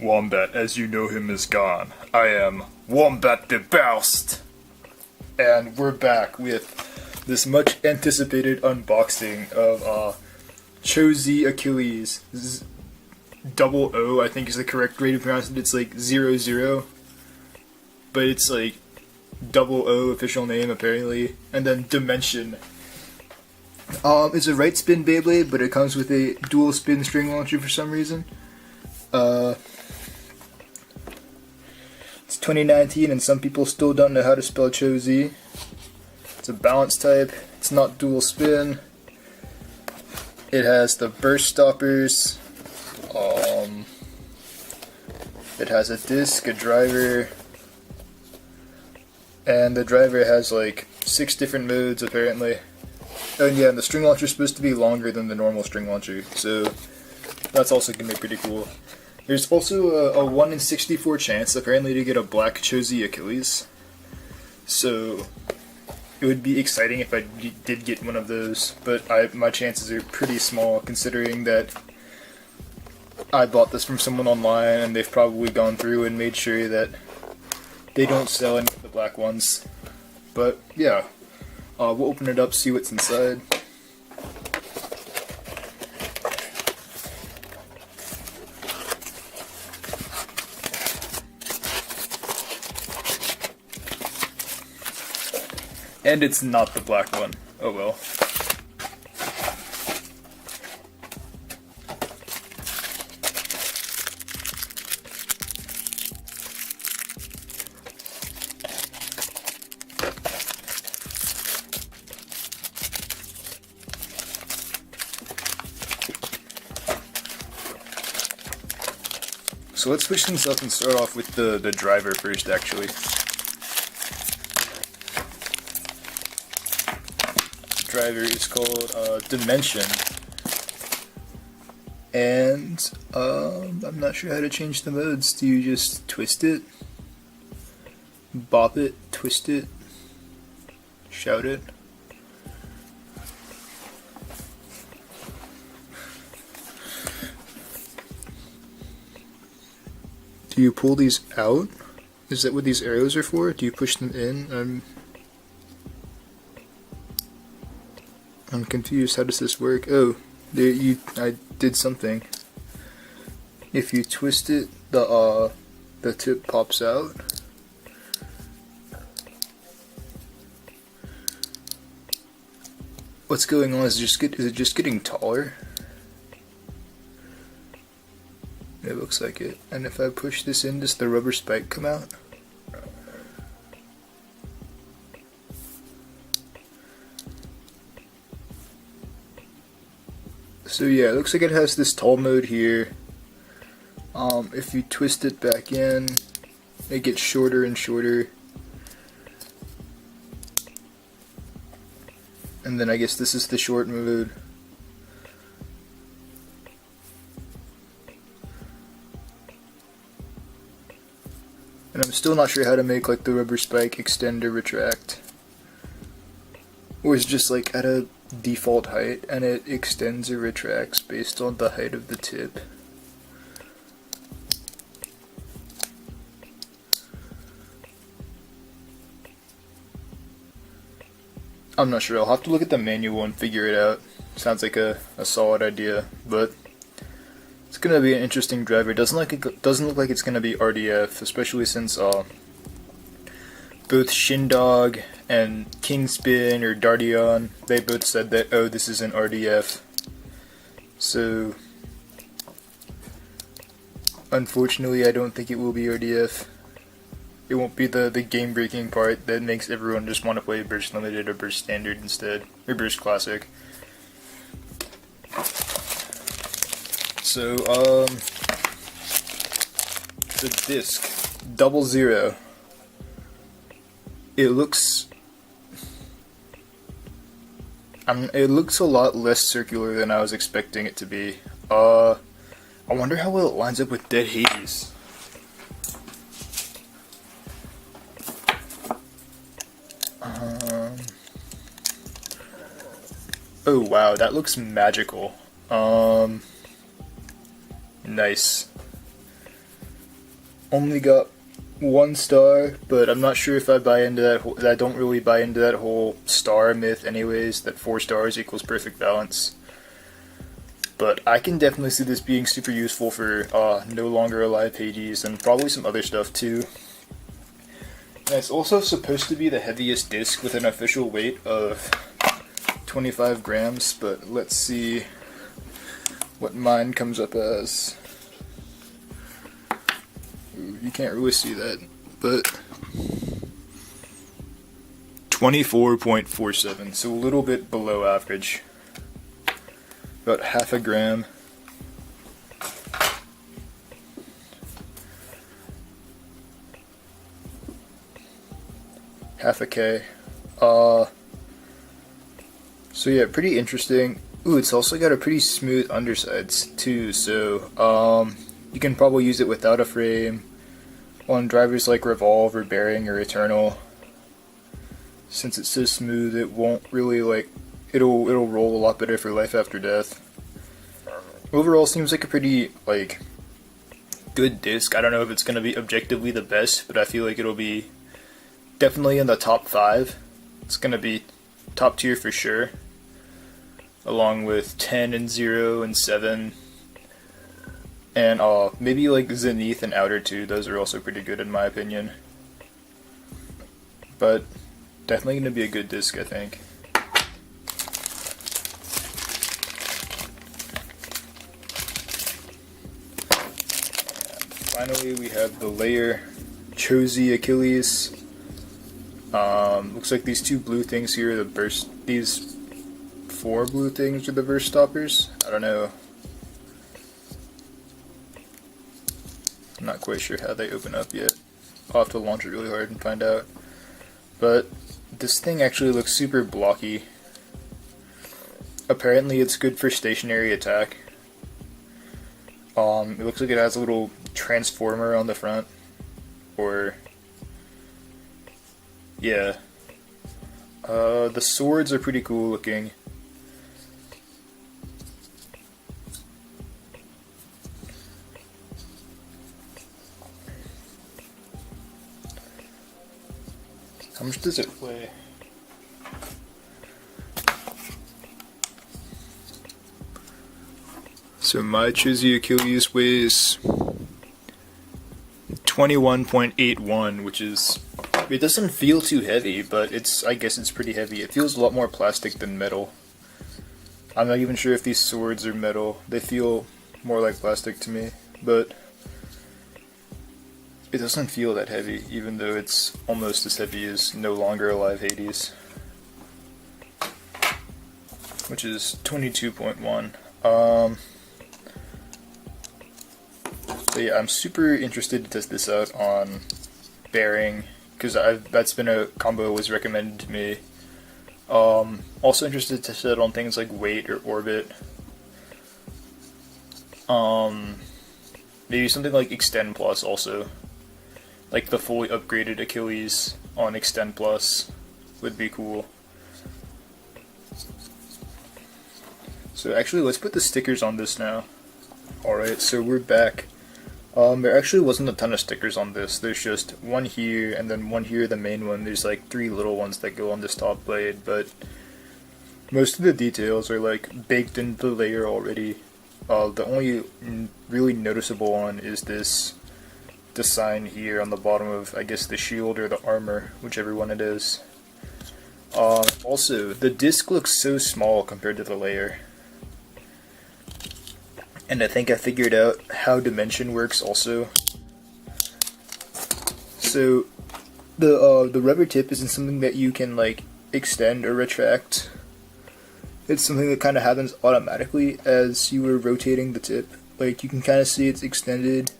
Wombat, as you know him, is gone. I am Wombat the Burst! And we're back with this much anticipated unboxing of ChoZ Achilles. Double O, I think is the correct way to pronounce it. It's like 00, but it's like double O official name apparently. And then Dimension. It's a right spin Beyblade, but it comes with a dual spin string launcher for some reason. It's 2019 and some people still don't know how to spell Cho-Z. It's a balance type, it's not dual spin. It has the burst stoppers. It has a disc, a driver, and the driver has like 6 different modes apparently. And yeah, and the string launcher is supposed to be longer than the normal string launcher, so that's also going to be pretty cool. There's also a 1 in 64 chance apparently to get a black ChoZ Achilles, so it would be exciting if I did get one of those, but my chances are pretty small considering that I bought this from someone online and they've probably gone through and made sure that they don't sell any of the black ones. But yeah, we'll open it up, see what's inside. And it's not the black one. Oh well. So let's switch things up and start off with the driver first, actually. The driver is called Dimension. And I'm not sure how to change the modes. Do you just twist it? Bop it? Twist it? Shout it? Do you pull these out? Is that what these arrows are for? Do you push them in? I'm confused. How does this work? Oh, there I did something. If you twist it, the tip pops out. What's going on? Is it just getting taller? It looks like it. And if I push this in, does the rubber spike come out? So yeah, it looks like it has this tall mode here. If you twist it back in, it gets shorter and shorter. And then I guess this is the short mode. And I'm still not sure how to make like the rubber spike extend or retract. Or it's just like at a default height and it extends or retracts based on the height of the tip. I'm not sure, I'll have to look at the manual and figure it out. Sounds like a solid idea, but it's gonna be an interesting driver. It doesn't look like it's gonna be RDF, especially since both Shindog and Kingspin or Dardion, they both said that this is an RDF. So unfortunately, I don't think it will be RDF. It won't be the game breaking part that makes everyone just want to play Burst Limited or Burst Standard instead, or Burst Classic. So, the disc, 00. It looks a lot less circular than I was expecting it to be. I wonder how well it lines up with Dead Hades. Oh wow, that looks magical. Nice. only got 1 star, but I'm not sure if I buy into that. I don't really buy into that whole star myth anyways, that 4 stars equals perfect balance. But I can definitely see this being super useful for No Longer Alive Hades and probably some other stuff too. And it's also supposed to be the heaviest disc with an official weight of 25 grams, but let's see what mine comes up as. Ooh, you can't really see that, but 24.47, so a little bit below average. About half a gram. Half a K. So yeah, pretty interesting. Ooh, it's also got a pretty smooth undersides too, so you can probably use it without a frame on drivers like Revolve or Bearing or Eternal. Since it's so smooth, it won't really like it'll roll a lot better for Life After Death. Overall, seems like a pretty like good disc. I don't know if it's gonna be objectively the best, but I feel like it'll be definitely in the top 5. It's gonna be top tier for sure, along with 10 and 0 and 7, and maybe like Zenith and Outer 2. Those are also pretty good in my opinion. But definitely gonna be a good disc, I think. Finally, we have the layer ChoZ Achilles. Looks like these 2 blue things here are the burst. These 4 blue things are the burst stoppers. I don't know. I'm not quite sure how they open up yet. I'll have to launch it really hard and find out. But this thing actually looks super blocky. Apparently, it's good for stationary attack. It looks like it has a little transformer on the front, or yeah. The swords are pretty cool looking. How much does it weigh? So my ChoZ Achilles weighs 21.81, which is, it doesn't feel too heavy, but I guess it's pretty heavy. It feels a lot more plastic than metal. I'm not even sure if these swords are metal. They feel more like plastic to me, but it doesn't feel that heavy, even though it's almost as heavy as No Longer Alive Hades, which is 22.1. So yeah, I'm super interested to test this out on Bearing, because that's been a combo that was recommended to me. Also interested to test it out on things like Weight or Orbit. Maybe something like Extend Plus also. Like the fully upgraded Achilles on Extend Plus would be cool. So actually, let's put the stickers on this now. Alright, so we're back. There actually wasn't a ton of stickers on this. There's just one here, and then one here, the main one. There's like 3 little ones that go on this top blade, but most of the details are like baked into the layer already. The only really noticeable one is this design here on the bottom of, I guess, the shield or the armor, whichever one it is. Also, the disc looks so small compared to the layer. And I think I figured out how dimension works also. So the rubber tip isn't something that you can like extend or retract. It's something that kind of happens automatically as you were rotating the tip. Like you can kind of see it's extended,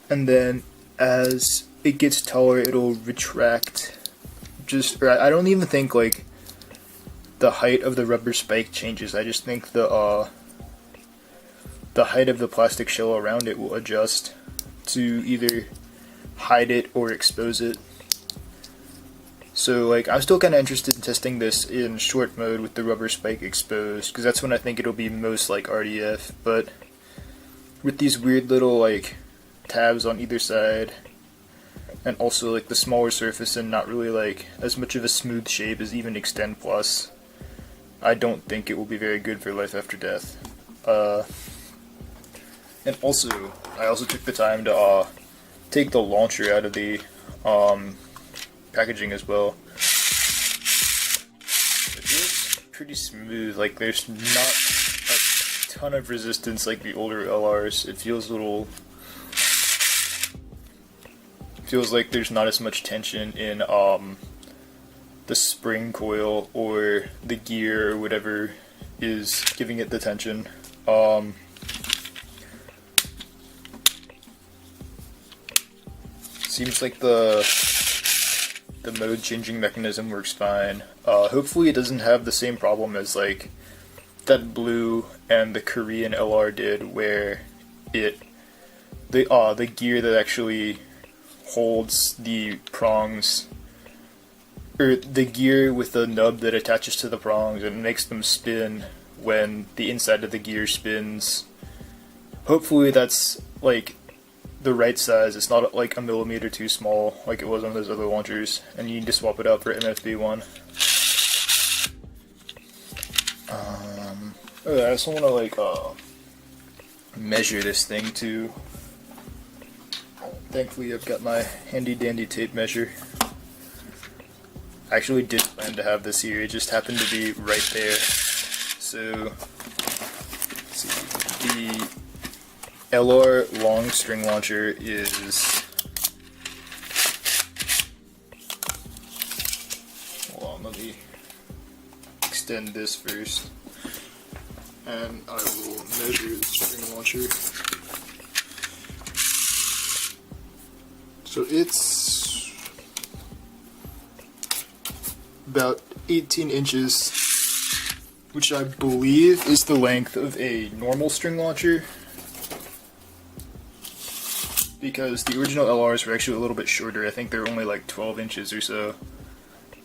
and then as it gets taller, it'll retract. I don't even think like the height of the rubber spike changes. I just think the height of the plastic shell around it will adjust to either hide it or expose it. So like I'm still kind of interested in testing this in short mode with the rubber spike exposed, because that's when I think it'll be most like RDF. But with these weird little like tabs on either side, and also like the smaller surface and not really like as much of a smooth shape as even Extend Plus, I don't think it will be very good for life after death. And also, I also took the time to take the launcher out of the packaging as well. It feels pretty smooth, like there's not a ton of resistance like the older LRs. It feels like there's not as much tension in the spring coil or the gear or whatever is giving it the tension. Seems like the mode changing mechanism works fine. Hopefully it doesn't have the same problem as like that blue and the Korean LR did, where the gear that actually holds the prongs, or the gear with the nub that attaches to the prongs and makes them spin when the inside of the gear spins. Hopefully that's like the right size. It's not like a millimeter too small like it was on those other launchers, and you need to swap it out for MFB1. I also want to like measure this thing too. Thankfully I've got my handy dandy tape measure. I actually did plan to have this here, it just happened to be right there. So, let's see, the LR long string launcher is, hold on, let me extend this first, and I will measure the string launcher. So it's about 18 inches, which I believe is the length of a normal string launcher, because the original LRs were actually a little bit shorter. I think they're only like 12 inches or so.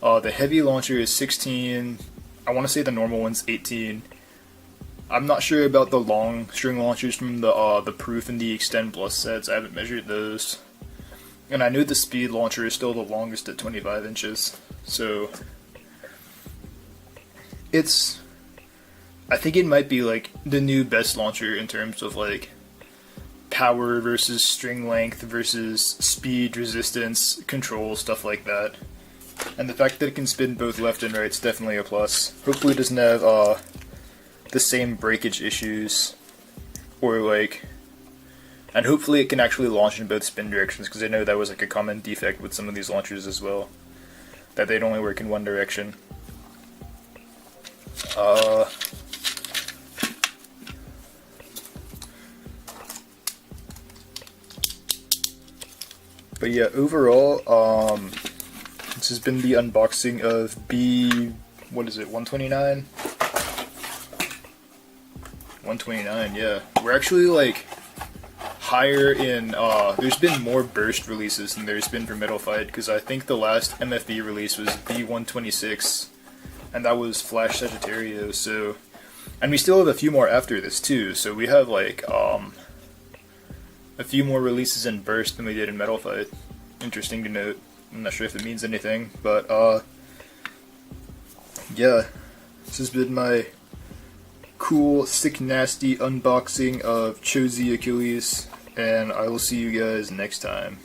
The heavy launcher is 16, I want to say the normal one's 18. I'm not sure about the long string launchers from the Proof and the Extend Plus sets. I haven't measured those. And I know the Speed launcher is still the longest at 25 inches. So I think it might be like the new best launcher in terms of like power versus string length versus speed, resistance, control, stuff like that. And the fact that it can spin both left and right is definitely a plus. Hopefully it doesn't have the same breakage issues, or like, and hopefully it can actually launch in both spin directions, because I know that was like a common defect with some of these launchers as well, that they'd only work in one direction. But yeah, overall, this has been the unboxing of what is it, 129? 129, yeah. We're actually like higher in, there's been more burst releases than there's been for Metal Fight, because I think the last MFB release was B126, and that was Flash Sagittario, so, and we still have a few more after this too, so we have like, a few more releases in burst than we did in Metal Fight. Interesting to note. I'm not sure if it means anything, but, yeah, this has been my cool, sick, nasty unboxing of ChoZ Achilles, and I will see you guys next time.